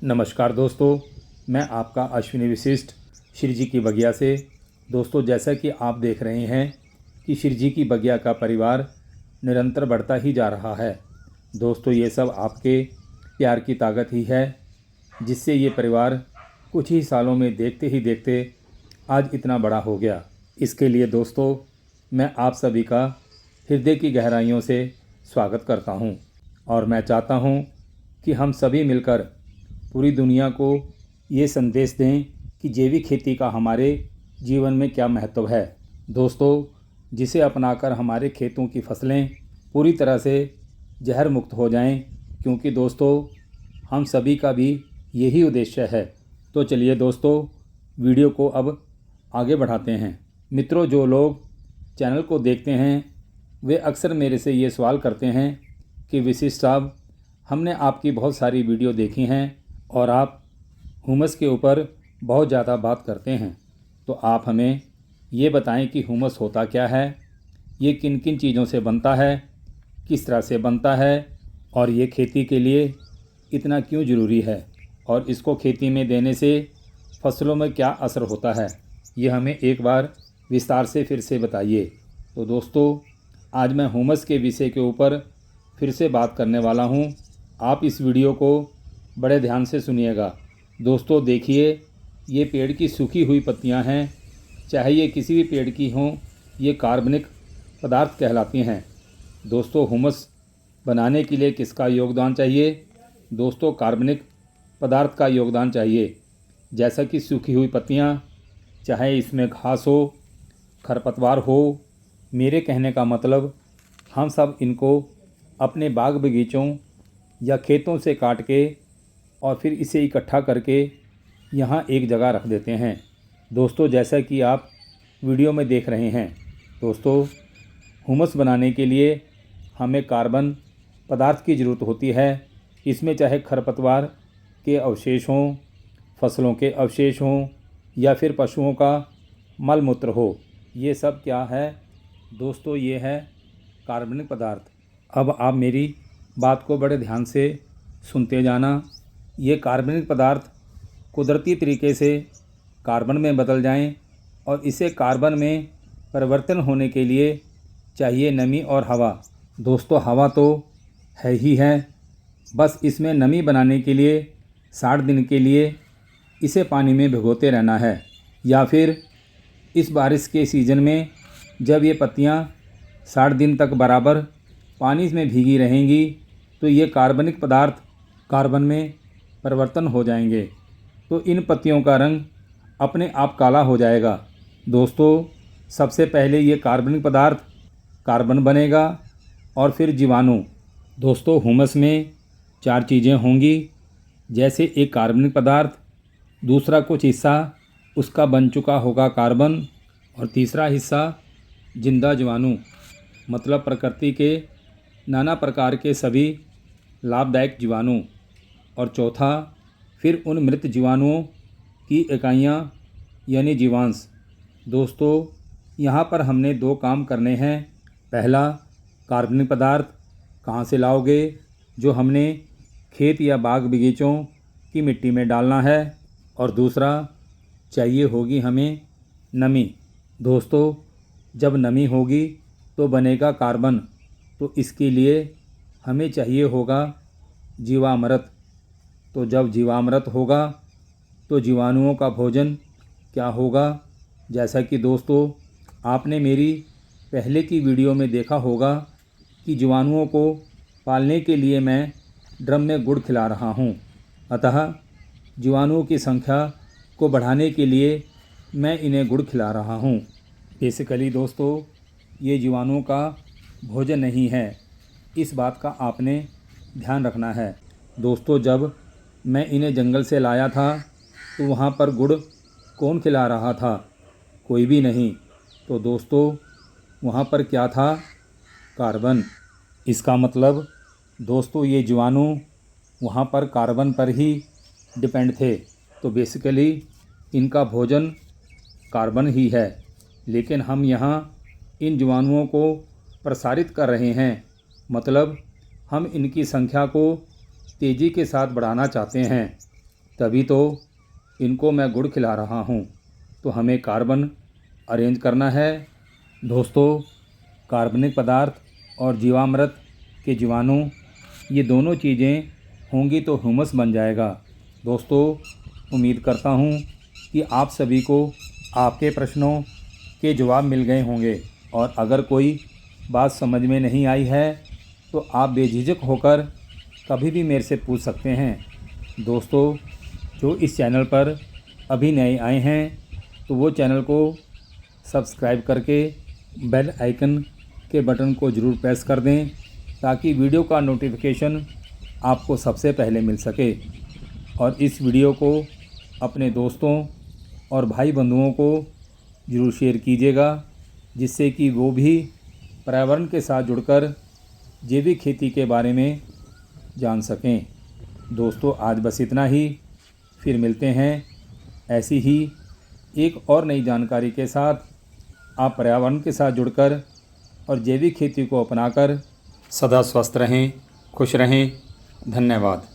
नमस्कार दोस्तों, मैं आपका अश्विनी विशिष्ट श्री जी की बगिया से। दोस्तों, जैसा कि आप देख रहे हैं कि श्री जी की बगिया का परिवार निरंतर बढ़ता ही जा रहा है। दोस्तों, ये सब आपके प्यार की ताकत ही है, जिससे ये परिवार कुछ ही सालों में देखते ही देखते आज इतना बड़ा हो गया। इसके लिए दोस्तों, मैं आप सभी का हृदय की गहराइयों से स्वागत करता हूं और मैं चाहता हूं कि हम सभी मिलकर पूरी दुनिया को ये संदेश दें कि जैविक खेती का हमारे जीवन में क्या महत्व है। दोस्तों, जिसे अपनाकर हमारे खेतों की फसलें पूरी तरह से जहर मुक्त हो जाएं, क्योंकि दोस्तों हम सभी का भी यही उद्देश्य है। तो चलिए दोस्तों, वीडियो को अब आगे बढ़ाते हैं। मित्रों, जो लोग चैनल को देखते हैं वे अक्सर मेरे से ये सवाल करते हैं कि विशिष्ट साहब, हमने आपकी बहुत सारी वीडियो देखी हैं और आप हुमस के ऊपर बहुत ज़्यादा बात करते हैं, तो आप हमें ये बताएं कि हुमस होता क्या है, ये किन किन चीज़ों से बनता है, किस तरह से बनता है और ये खेती के लिए इतना क्यों ज़रूरी है और इसको खेती में देने से फसलों में क्या असर होता है, ये हमें एक बार विस्तार से फिर से बताइए। तो दोस्तों, आज मैं हुमस के विषय के ऊपर फिर से बात करने वाला हूँ। आप इस वीडियो को बड़े ध्यान से सुनिएगा। दोस्तों देखिए, ये पेड़ की सूखी हुई पत्तियां हैं, चाहे ये किसी भी पेड़ की हों, ये कार्बनिक पदार्थ कहलाती हैं। दोस्तों, हुमस बनाने के लिए किसका योगदान चाहिए? दोस्तों, कार्बनिक पदार्थ का योगदान चाहिए। जैसा कि सूखी हुई पत्तियां, चाहे इसमें घास हो, खरपतवार हो, मेरे कहने का मतलब हम सब इनको अपने बाग बगीचों या खेतों से काट के और फिर इसे इकट्ठा करके यहाँ एक जगह रख देते हैं। दोस्तों, जैसा कि आप वीडियो में देख रहे हैं, दोस्तों हुमस बनाने के लिए हमें कार्बन पदार्थ की ज़रूरत होती है। इसमें चाहे खरपतवार के अवशेष हों, फसलों के अवशेष हों या फिर पशुओं का मल मूत्र हो, ये सब क्या है दोस्तों? ये है कार्बनिक पदार्थ। अब आप मेरी बात को बड़े ध्यान से सुनते जाना। ये कार्बनिक पदार्थ कुदरती तरीके से कार्बन में बदल जाएं और इसे कार्बन में परिवर्तन होने के लिए चाहिए नमी और हवा। दोस्तों, हवा तो है ही है, बस इसमें नमी बनाने के लिए 60 दिन के लिए इसे पानी में भिगोते रहना है, या फिर इस बारिश के सीज़न में जब ये पत्तियां 60 दिन तक बराबर पानी में भीगी रहेंगी तो ये कार्बनिक पदार्थ कार्बन में परिवर्तन हो जाएंगे, तो इन पत्तियों का रंग अपने आप काला हो जाएगा। दोस्तों, सबसे पहले ये कार्बनिक पदार्थ कार्बन बनेगा और फिर जीवाणु। दोस्तों, हुमस में 4 चीज़ें होंगी, जैसे एक कार्बनिक पदार्थ, दूसरा कुछ हिस्सा उसका बन चुका होगा कार्बन, और तीसरा हिस्सा जिंदा जीवाणु, मतलब प्रकृति के नाना प्रकार के सभी लाभदायक जीवाणु, और चौथा फिर उन मृत जीवाणुओं की इकाइयाँ यानी जीवांश। दोस्तों, यहाँ पर हमने 2 काम करने हैं। पहला, कार्बनिक पदार्थ कहाँ से लाओगे? जो हमने खेत या बाग बगीचों की मिट्टी में डालना है, और दूसरा चाहिए होगी हमें नमी। दोस्तों, जब नमी होगी तो बनेगा कार्बन, तो इसके लिए हमें चाहिए होगा जीवामृत। तो जब जीवामृत होगा तो जीवाणुओं का भोजन क्या होगा? जैसा कि दोस्तों आपने मेरी पहले की वीडियो में देखा होगा कि जीवाणुओं को पालने के लिए मैं ड्रम में गुड़ खिला रहा हूँ। अतः जीवाणुओं की संख्या को बढ़ाने के लिए मैं इन्हें गुड़ खिला रहा हूँ। बेसिकली दोस्तों, ये जीवाणुओं का भोजन नहीं है, इस बात का आपने ध्यान रखना है। दोस्तों, जब मैं इन्हें जंगल से लाया था तो वहाँ पर गुड़ कौन खिला रहा था? कोई भी नहीं। तो दोस्तों, वहाँ पर क्या था? कार्बन। इसका मतलब दोस्तों, ये जीवाणु वहाँ पर कार्बन पर ही डिपेंड थे, तो बेसिकली इनका भोजन कार्बन ही है। लेकिन हम यहाँ इन जीवाणुओं को प्रसारित कर रहे हैं, मतलब हम इनकी संख्या को तेज़ी के साथ बढ़ाना चाहते हैं। तभी तो इनको मैं गुड़ खिला रहा हूँ। तो हमें कार्बन अरेंज करना है। दोस्तों, कार्बनिक पदार्थ और जीवामृत के जीवाणु, ये दोनों चीज़ें होंगी तो ह्यूमस बन जाएगा। दोस्तों, उम्मीद करता हूँ कि आप सभी को आपके प्रश्नों के जवाब मिल गए होंगे, और अगर कोई बात समझ में नहीं आई है तो आप बेझिझक होकर कभी भी मेरे से पूछ सकते हैं। दोस्तों, जो इस चैनल पर अभी नए आए हैं तो वो चैनल को सब्सक्राइब करके बेल आइकन के बटन को ज़रूर प्रेस कर दें, ताकि वीडियो का नोटिफिकेशन आपको सबसे पहले मिल सके। और इस वीडियो को अपने दोस्तों और भाई बंधुओं को ज़रूर शेयर कीजिएगा, जिससे कि वो भी पर्यावरण के साथ जुड़कर जैविक खेती के बारे में जान सकें। दोस्तों, आज बस इतना ही। फिर मिलते हैं ऐसी ही एक और नई जानकारी के साथ। आप पर्यावरण के साथ जुड़कर और जैविक खेती को अपनाकर सदा स्वस्थ रहें, खुश रहें। धन्यवाद।